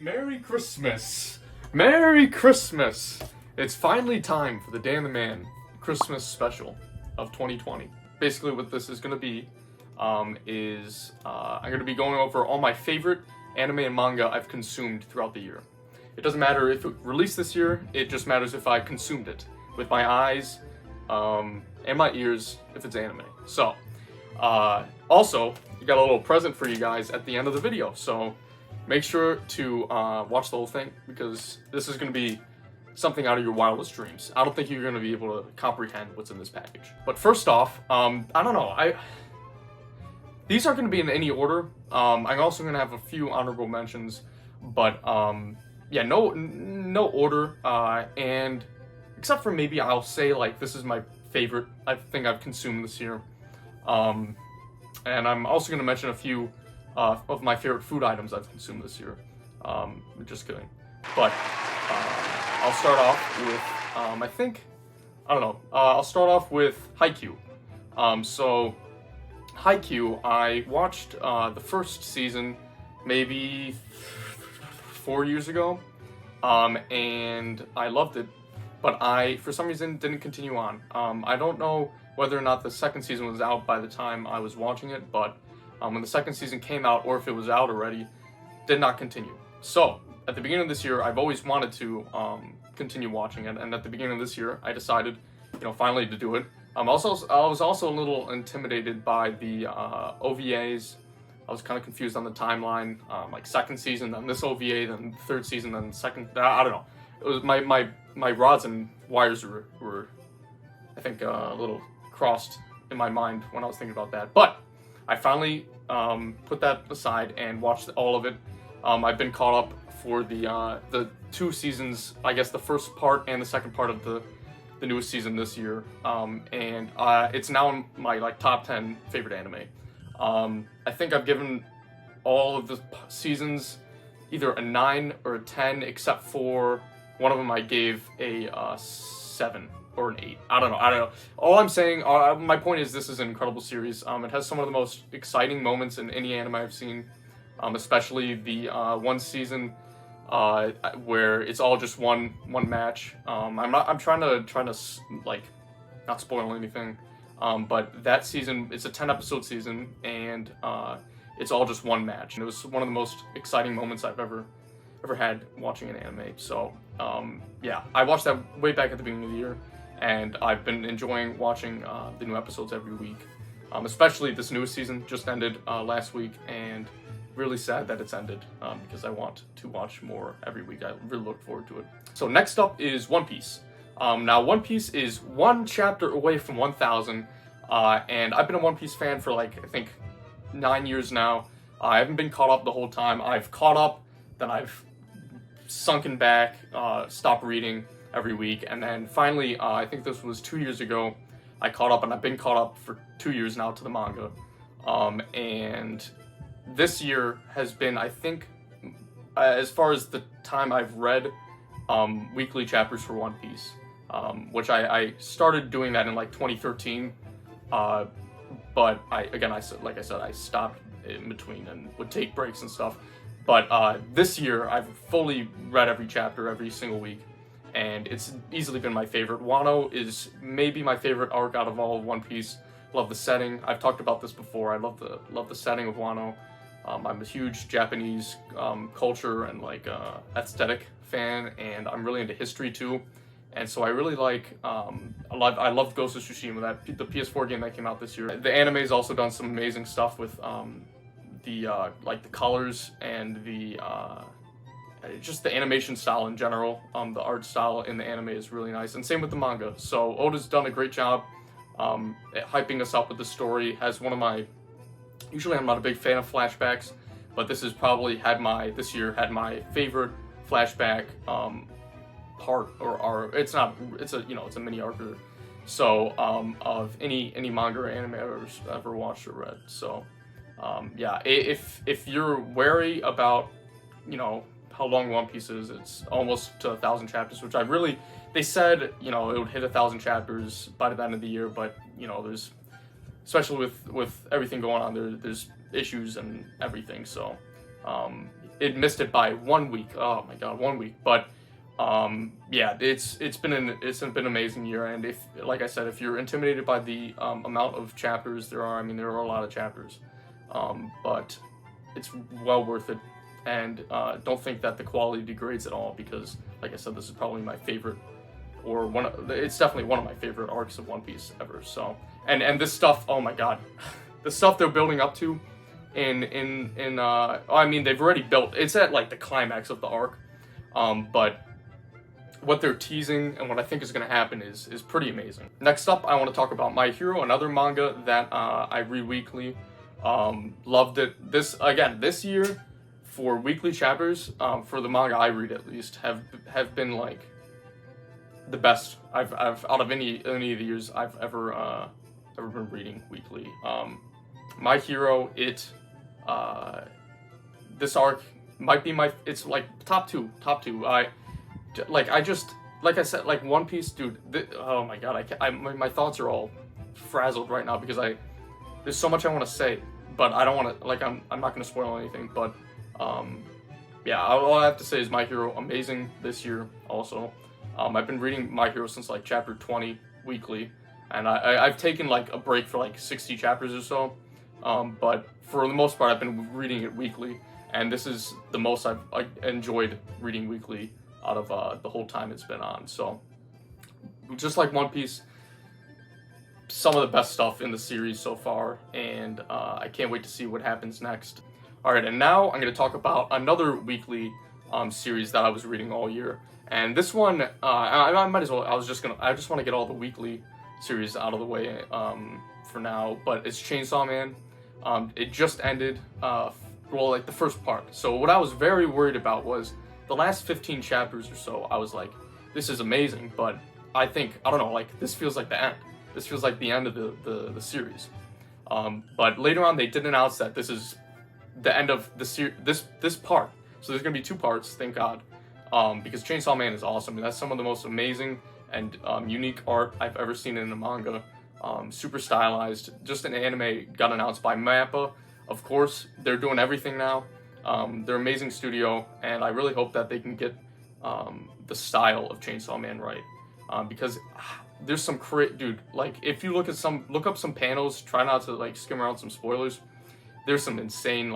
Merry Christmas! Merry Christmas! It's finally time for the Dan the Man Christmas special of 2020. Basically what this is going to be I'm going to be going over all my favorite anime and manga I've consumed throughout the year. It doesn't matter if it released this year, it just matters if I consumed it with my eyes and my ears if it's anime. So, also, you got a little present for you guys at the end of the video, so make sure to watch the whole thing because this is going to be something out of your wildest dreams. I don't think you're going to be able to comprehend what's in this package. But first off, I don't know, these aren't going to be in any order. I'm also going to have a few honorable mentions, but yeah, no order, and except for maybe I'll say like this is my favorite thing I've consumed this year, and I'm also going to mention a few of my favorite food items I've consumed this year. Just kidding, but I'll start off with I'll start off with Haikyuu. So Haikyuu, I watched the first season maybe 4 years ago, and I loved it, but I, for some reason, didn't continue on. I don't know whether or not the second season was out by the time I was watching it, but when the second season came out, or if it was out already, did not continue. So, at the beginning of this year, I've always wanted to continue watching it, and at the beginning of this year, I decided, finally to do it. I was also a little intimidated by the OVAs. I was kind of confused on the timeline, like second season, then this OVA, then third season, then second. I don't know. It was my rods and wires were I think a little crossed in my mind when I was thinking about that. But I finally put that aside and watched all of it. I've been caught up for the two seasons, I guess the first part and the second part of the newest season this year, and it's now in my top 10 favorite anime. I think I've given all of the seasons either a 9 or a 10, except for one of them I gave a 7 or an 8. I don't know. All I'm saying, my point is this is an incredible series. It has some of the most exciting moments in any anime I've seen, especially the one season where it's all just one match. I'm trying to like not spoil anything, but that season, it's a 10 episode season, and it's all just one match. And it was one of the most exciting moments I've ever had watching an anime. So yeah, I watched that way back at the beginning of the year, and I've been enjoying watching the new episodes every week. Especially this newest season just ended last week, and really sad that it's ended because I want to watch more every week. I really look forward to it. So next up is One Piece. Now One Piece is one chapter away from 1,000, and I've been a One Piece fan for I think 9 years now. I haven't been caught up the whole time. I've caught up, then I've sunken back, stopped reading every week, and then finally, I think this was 2 years ago, I caught up, and I've been caught up for 2 years now to the manga. And this year has been, I think, as far as the time I've read weekly chapters for One Piece, which I started doing that in 2013, but I stopped in between and would take breaks and stuff. But this year I've fully read every chapter every single week, and it's easily been my favorite. Wano is maybe my favorite arc out of all of One Piece. Love the setting. I've talked about this before. I love the setting of Wano. I'm a huge Japanese culture and aesthetic fan, and I'm really into history too. And so I really I love Ghost of Tsushima, the PS4 game that came out this year. The anime has also done some amazing stuff with the colors and just the animation style in general. The art style in the anime is really nice, and same with the manga. So Oda's done a great job at hyping us up with the story. Usually I'm not a big fan of flashbacks, but this year had my favorite flashback part it's a mini arc of any manga or anime I've ever watched or read. So yeah, if you're wary about how long One Piece is, it's almost to 1,000 chapters, which they said it would hit 1,000 chapters by the end of the year, but there's, especially with everything going on, there's issues and everything. So It missed it by 1 week. Oh my god, 1 week. But yeah, it's been an amazing year. And if, like I said, if you're intimidated by the amount of chapters there are, I mean, there are a lot of chapters, but it's well worth it. And don't think that the quality degrades at all, because, like I said, this is probably my favorite, or it's definitely one of my favorite arcs of One Piece ever. So, and this stuff, oh my god, the stuff they're building up to, I mean, they've already built. It's at like the climax of the arc, but what they're teasing and what I think is going to happen is pretty amazing. Next up, I want to talk about My Hero, another manga that I read weekly. Loved it. This year, for weekly chapters, for the manga I read at least, have been like the best I've out of any of the years I've ever been reading weekly. My Hero, this arc might be it's like top two. Like I said, like One Piece, dude. Oh my god, my thoughts are all frazzled right now because there's so much I want to say, but I don't want to, like, I'm not going to spoil anything. But yeah, all I have to say is My Hero, amazing this year. Also, I've been reading My Hero since like chapter 20 weekly, and I've taken like a break for like 60 chapters or so. But for the most part, I've been reading it weekly, and this is the most I've enjoyed reading weekly out of the whole time it's been on. So, just like One Piece, some of the best stuff in the series so far, and I can't wait to see what happens next. All right, and now I'm going to talk about another weekly series that I was reading all year, and this one I might as well. I just want to get all the weekly series out of the way for now, but it's Chainsaw Man. It just ended, like the first part. So what I was very worried about was the last 15 chapters or so. I was like, this is amazing, but I don't know, like this feels like the end. This feels like the end of the series. But later on, they did announce that this is the end of the this part. So there's gonna be 2 parts, thank God, because Chainsaw Man is awesome, and that's some of the most amazing and unique art I've ever seen in a manga. Super stylized. Just an anime got announced by MAPPA. Of course, they're doing everything now. They're an amazing studio, and I really hope that they can get the style of Chainsaw Man right, because there's some dude. Like, if you look up some panels, try not to like skim around some spoilers. There's some insane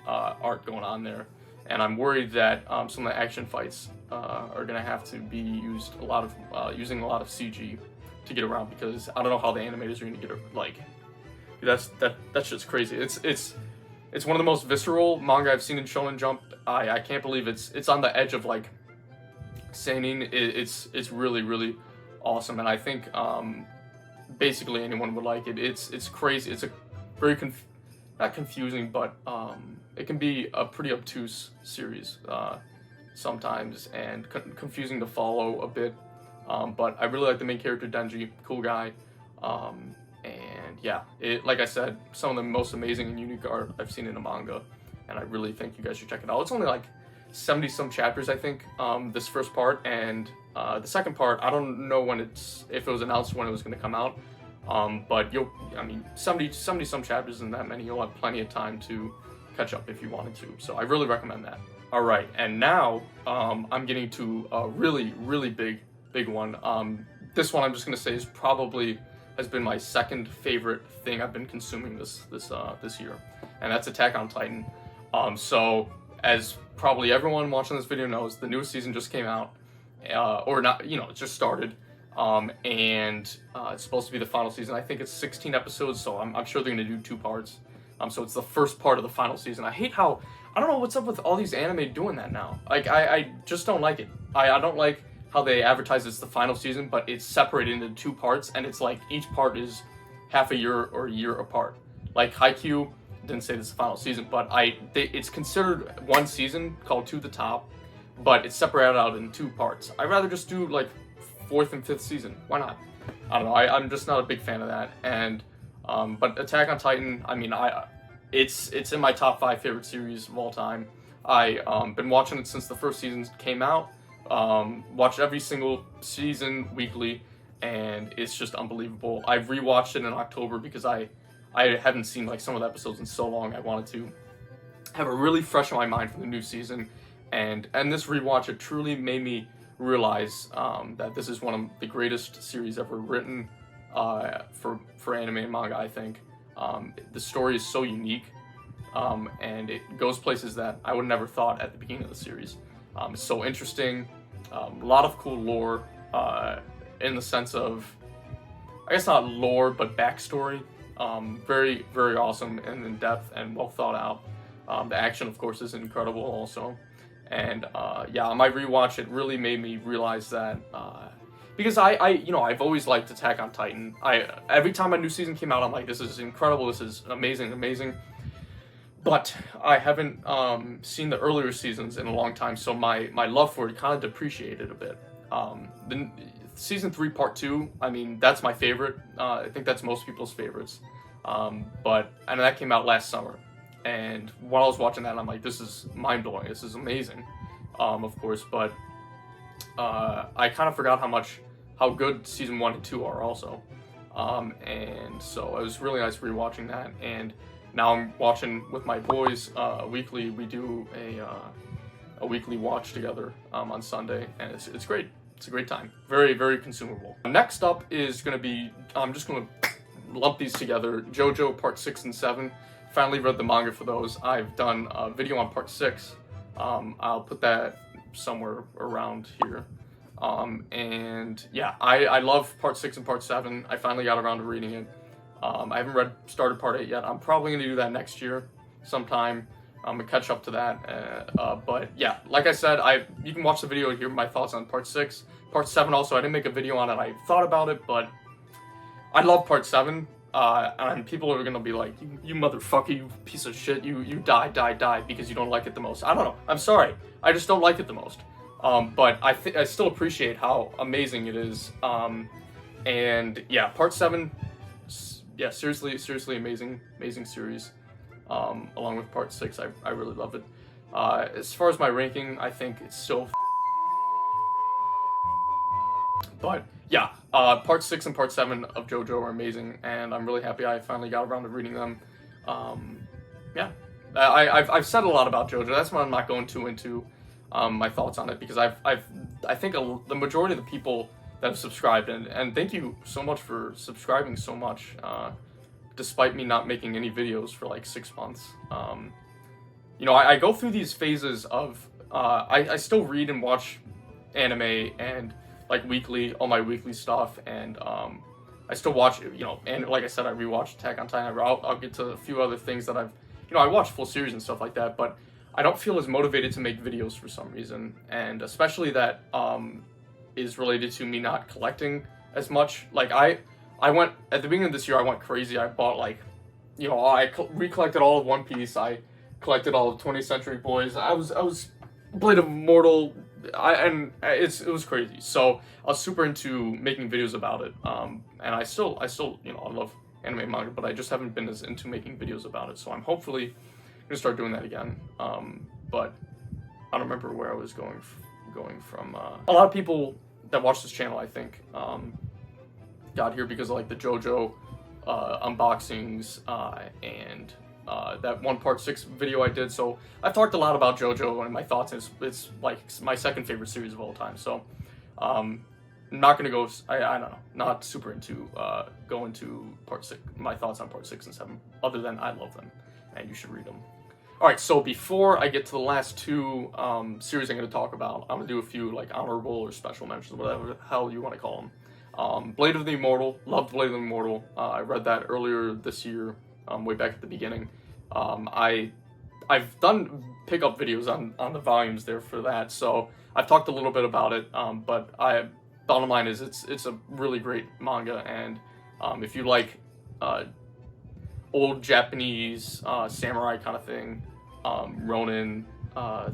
art going on there, and I'm worried that some of the action fights are gonna have to be using a lot of CG to get around, because I don't know how the animators are gonna get it. Like, that's just crazy. It's one of the most visceral manga I've seen in Shonen Jump. I can't believe it's on the edge of like seinen. It's really, really awesome, and I think basically anyone would like it. It's crazy. It's a very not confusing, but it can be a pretty obtuse series sometimes, and confusing to follow a bit. But I really like the main character, Denji, cool guy. And yeah, like I said, some of the most amazing and unique art I've seen in a manga, and I really think you guys should check it out. It's only like 70 some chapters, I think, this first part, and the second part, I don't know if it was announced when it was going to come out, but 70 some chapters and that many, you'll have plenty of time to catch up if you wanted to, so I really recommend that. All right, and now I'm getting to a really, really big one. This one I'm just going to say has been my second favorite thing I've been consuming this year, and that's Attack on Titan. So as probably everyone watching this video knows, the newest season just came out, or not, it just started, and it's supposed to be the final season. I think it's 16 episodes, so I'm sure they're gonna do 2 parts. So it's the first part of the final season. I don't know what's up with all these anime doing that now. Like, I just don't like it. I don't like how they advertise it's the final season, but it's separated into 2 parts, and it's like each part is half a year or a year apart. Like Haikyuu didn't say this is the final season, but it's considered one season called To the Top, but it's separated out in 2 parts. I'd rather just do like 4th and 5th season. Why not? I don't know. I'm just not a big fan of that. And but Attack on Titan, I mean, it's in my top 5 favorite series of all time. I been watching it since the first season came out. Watched every single season weekly, and it's just unbelievable. I've rewatched it in October because I haven't seen like some of the episodes in so long. I wanted to, have it really fresh in my mind for the new season, and this rewatch, it truly made me realize that this is one of the greatest series ever written for anime and manga. I think the story is so unique, and it goes places that I would never thought at the beginning of the series. It's so interesting, a lot of cool lore, in the sense of, I guess not lore, but backstory. Very, very awesome and in depth and well thought out. The action, of course, is incredible also. And yeah, on my rewatch, it really made me realize that, because I've always liked Attack on Titan. Every time a new season came out, I'm like, this is incredible, this is amazing. But I haven't seen the earlier seasons in a long time, so my love for it kind of depreciated a bit. The season 3 part 2, I mean, that's my favorite. I think that's most people's favorites. But that came out last summer, and while I was watching that, I'm like, this is mind-blowing, this is amazing, of course. But I kind of forgot how good season 1 and 2 are also, and so it was really nice rewatching that. And now I'm watching with my boys weekly. We do a weekly watch together on Sunday, and it's great. It's a great time. Very, very consumable. Next up is going to be, I'm just going to lump these together, JoJo part 6 and 7. Finally read the manga for those. I've done a video on part 6. I'll put that somewhere around here. And yeah, I love part 6 and part 7. I finally got around to reading it. I haven't started part 8 yet. I'm probably going to do that next year sometime. I'm going to catch up to that. But yeah, like I said, you can watch the video and hear my thoughts on part 6. Part 7 also, I didn't make a video on it. I thought about it, but I love part 7. And people are going to be like, you motherfucker, you piece of shit, you die because you don't like it the most. I don't know. I'm sorry. I just don't like it the most. But I still appreciate how amazing it is. And yeah, part 7, yeah, seriously amazing series. Along with part 6, I really love it. As far as my ranking, I think it's still but yeah, part 6 and part 7 of JoJo are amazing, and I'm really happy I finally got around to reading them. Yeah, I've said a lot about JoJo. That's why I'm not going too into my thoughts on it, because I think the majority of the people that have subscribed, and thank you so much for subscribing so much, despite me not making any videos for like 6 months. I go through these phases of I still read and watch anime and like weekly, all my weekly stuff, and I still watch, and like I said, I rewatched Attack on Titan. I'll get to a few other things that I watch full series and stuff like that, but I don't feel as motivated to make videos for some reason, and especially that is related to me not collecting as much. Like I went, at the beginning of this year, I went crazy. I bought I recollected all of One Piece. I collected all of 20th Century Boys. I was Blade of Immortal. It was crazy. So I was super into making videos about it. And I still I love anime and manga, but I just haven't been as into making videos about it. So I'm hopefully gonna start doing that again. But I don't remember where I was going from. A lot of people that watch this channel, I think, got here because of like the JoJo unboxings and that one part 6 video I did. So I've talked a lot about JoJo and my thoughts. It's like my second favorite series of all time. So I'm not gonna go. I don't know. Not super into go into part 6. My thoughts on part 6 and 7. Other than I love them, and you should read them. All right. So before I get to the last 2 series I'm gonna talk about, I'm gonna do a few like honorable or special mentions, whatever the hell you want to call them. Blade of the Immortal. Loved Blade of the Immortal. I read that earlier this year. Way back at the beginning. I've done pickup videos on the volumes there for that, so I've talked a little bit about it, but bottom line is it's a really great manga, and if you like old Japanese samurai kind of thing, Ronin,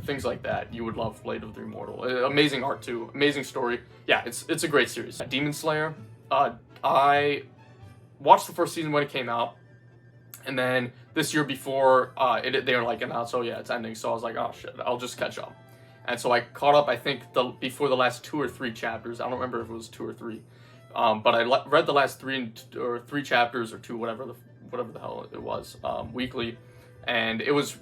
things like that, you would love Blade of the Immortal. Amazing art too, amazing story. Yeah, it's a great series. Demon Slayer, I watched the first season when it came out. And then this year before they were like announced, oh yeah, it's ending. So I was like, oh shit, I'll just catch up. And so I caught up, I think, before the last 2 or 3 chapters. I don't remember if it was 2 or 3. But I read the last 3 chapters or 2, whatever the hell it was, weekly. And it was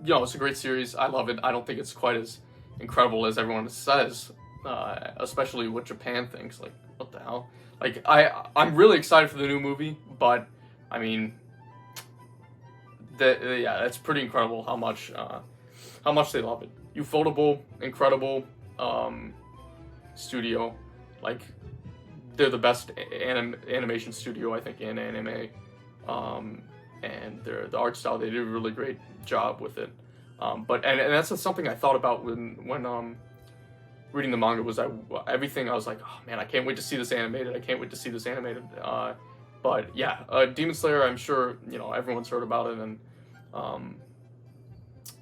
it's a great series. I love it. I don't think it's quite as incredible as everyone says, especially what Japan thinks. Like, what the hell? Like, I'm really excited for the new movie, but I mean, yeah, it's pretty incredible how much they love it. Ufotable, incredible studio, like they're the best animation studio I think in anime, and the art style, they did a really great job with it. But that's something I thought about when reading the manga, was everything. I was like, oh man, I can't wait to see this animated. I can't wait to see this animated. But yeah, Demon Slayer, I'm sure everyone's heard about it, and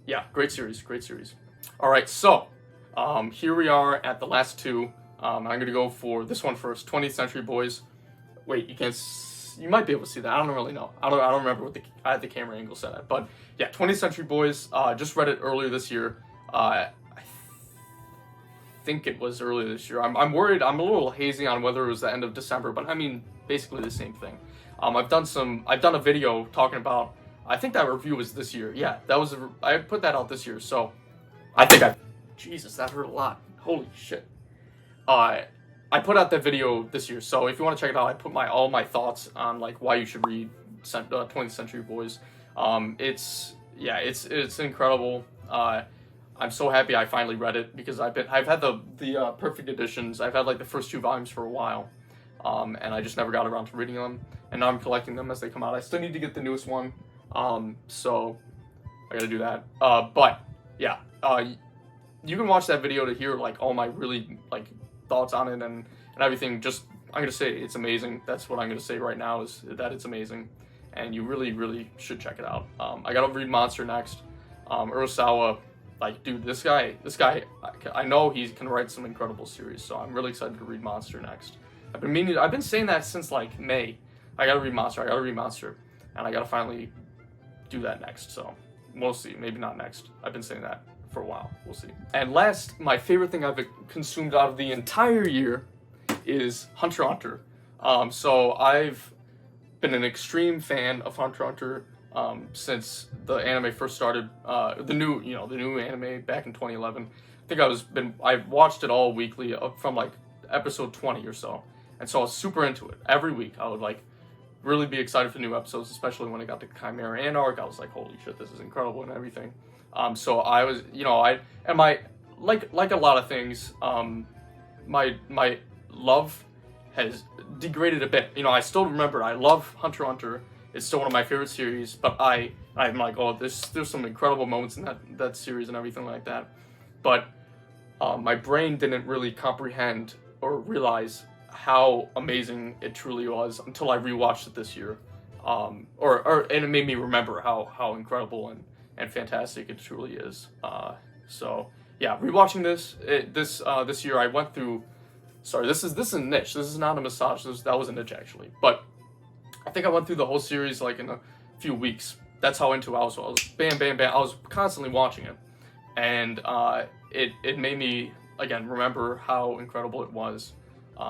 yeah, great series. All right, so here we are at the last two. I'm gonna go for this one first. 20th Century Boys. Wait, you might be able to see that. I don't really know. I don't remember what I had the camera angle set at, but yeah, 20th Century Boys. Just read it earlier this year. I think it was earlier this year. I'm worried. I'm a little hazy on whether it was the end of December, but I mean basically the same thing. I've done a video talking about. I think that review was this year. Yeah, I put that out this year. So I think Jesus, that hurt a lot. Holy shit. I put out that video this year, so if you want to check it out, I put all my thoughts on like why you should read 20th Century Boys. It's incredible. I'm so happy I finally read it, because I've had the perfect editions. I've had like the first 2 volumes for a while, and I just never got around to reading them. And now I'm collecting them as they come out. I still need to get the newest one, so I gotta do that. But yeah, you can watch that video to hear like all my really like thoughts on it and everything. Just, I'm gonna say it's amazing. That's what I'm gonna say right now, is that it's amazing, and you really should check it out. I gotta read Monster next. Urasawa, like, dude, this guy, I know he can write some incredible series, so I'm really excited to read Monster next. I've been saying that since like May. I gotta read Monster, and I gotta finally do that next. So we'll see. Maybe not next. I've been saying that for a while. We'll see. And last, my favorite thing I've consumed out of the entire year is Hunter x Hunter. So I've been an extreme fan of Hunter x Hunter since the anime first started. The new anime back in 2011. I think I watched it all weekly from like episode 20 or so, and so I was super into it. Every week I would like really be excited for new episodes, especially when it got to Chimera Ant arc. I was like, holy shit, this is incredible and everything. So I was, like a lot of things, my love has degraded a bit. I still remember I love Hunter x Hunter. It's still one of my favorite series, but I'm like, oh, there's some incredible moments in that series and everything like that. But my brain didn't really comprehend or realize how amazing it truly was until I rewatched it this year. And it made me remember how incredible and fantastic it truly is. So yeah, rewatching this year, I went through. Sorry, this is a niche. This is not a massage. That was a niche actually, but I think I went through the whole series like in a few weeks. That's how into I was. I was bam. I was constantly watching it, and it made me again remember how incredible it was.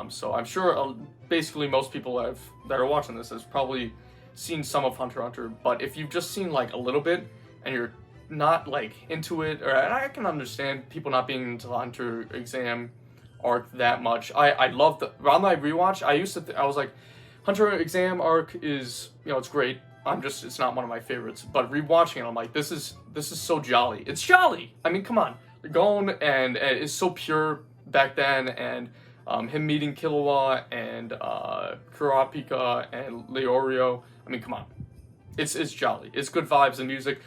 So I'm sure basically most people that are watching this has probably seen some of Hunter x Hunter, but if you've just seen like a little bit and you're not like into it, or I can understand people not being into the Hunter exam arc that much. I love on my rewatch. I was like, Hunter exam arc is, it's great. It's not one of my favorites, but rewatching it, I'm like, this is so jolly. It's jolly. I mean, come on, Gon and it's so pure back then, and him meeting Killua and Kurapika and Leorio. I mean, come on. It's jolly. It's good vibes and music.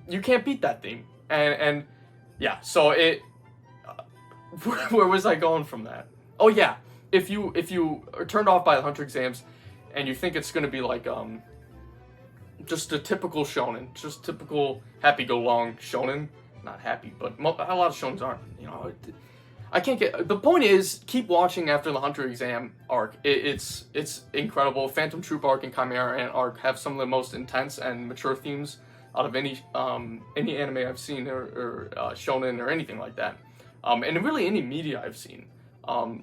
You can't beat that theme. And yeah, so where was I going from that? Oh yeah, if you are turned off by the Hunter exams and you think it's gonna be like just a typical shonen, just typical happy-go-long shonen, not happy, but a lot of shonens aren't. I can't get. The point is, keep watching after the Hunter exam arc. It's incredible. Phantom Troop arc and Chimera Ant arc have some of the most intense and mature themes out of any anime I've seen or shonen or anything like that. And really any media I've seen.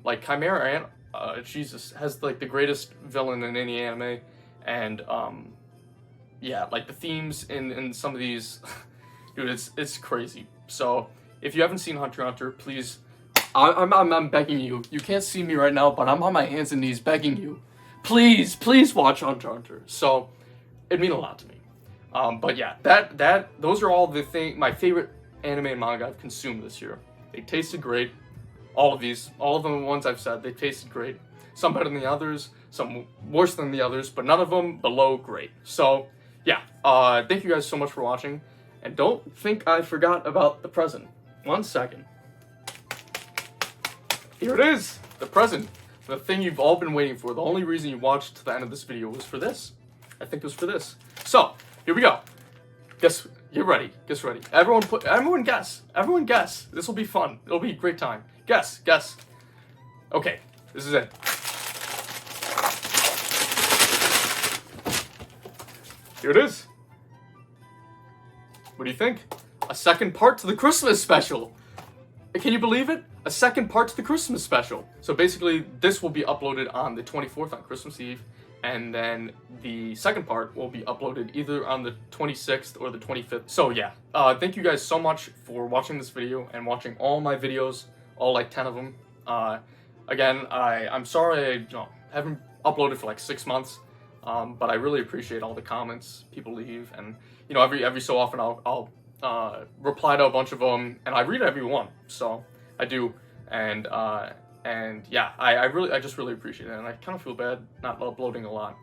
Like Chimera Ant, Jesus, has like the greatest villain in any anime, and yeah, like the themes in some of these, dude, it's crazy. So if you haven't seen Hunter x Hunter, please, I'm begging you. You can't see me right now, but I'm on my hands and knees begging you. Please watch Hunter x Hunter. So it'd mean a lot to me. But yeah, those are all my favorite anime and manga I've consumed this year. They tasted great. All of the ones I've said, they tasted great. Some better than the others, some worse than the others, but none of them below great. So yeah, thank you guys so much for watching, and don't think I forgot about the present. 1 second. Here it is, the present. The thing you've all been waiting for. The only reason you watched to the end of this video was for this. I think it was for this. So, here we go. Get ready. Everyone guess. Everyone guess. This will be fun. It'll be a great time. Guess. Okay, this is it. Here it is. What do you think? A second part to the Christmas special. Can you believe it? A second part to the Christmas special. So basically, this will be uploaded on the 24th on Christmas Eve, and then the second part will be uploaded either on the 26th or the 25th. So yeah, thank you guys so much for watching this video and watching all my videos, all like 10 of them. Again, I'm sorry I haven't uploaded for like 6 months, but I really appreciate all the comments people leave, and every so often I'll reply to a bunch of them, and I read every one, so I do, and yeah, I just really appreciate it, and I kind of feel bad not uploading a lot,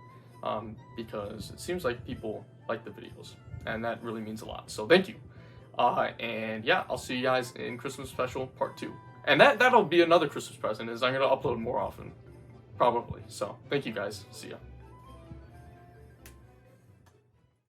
because it seems like people like the videos, and that really means a lot, so thank you, and yeah, I'll see you guys in Christmas Special Part 2, and that'll be another Christmas present, is I'm going to upload more often, probably, so thank you guys, see ya.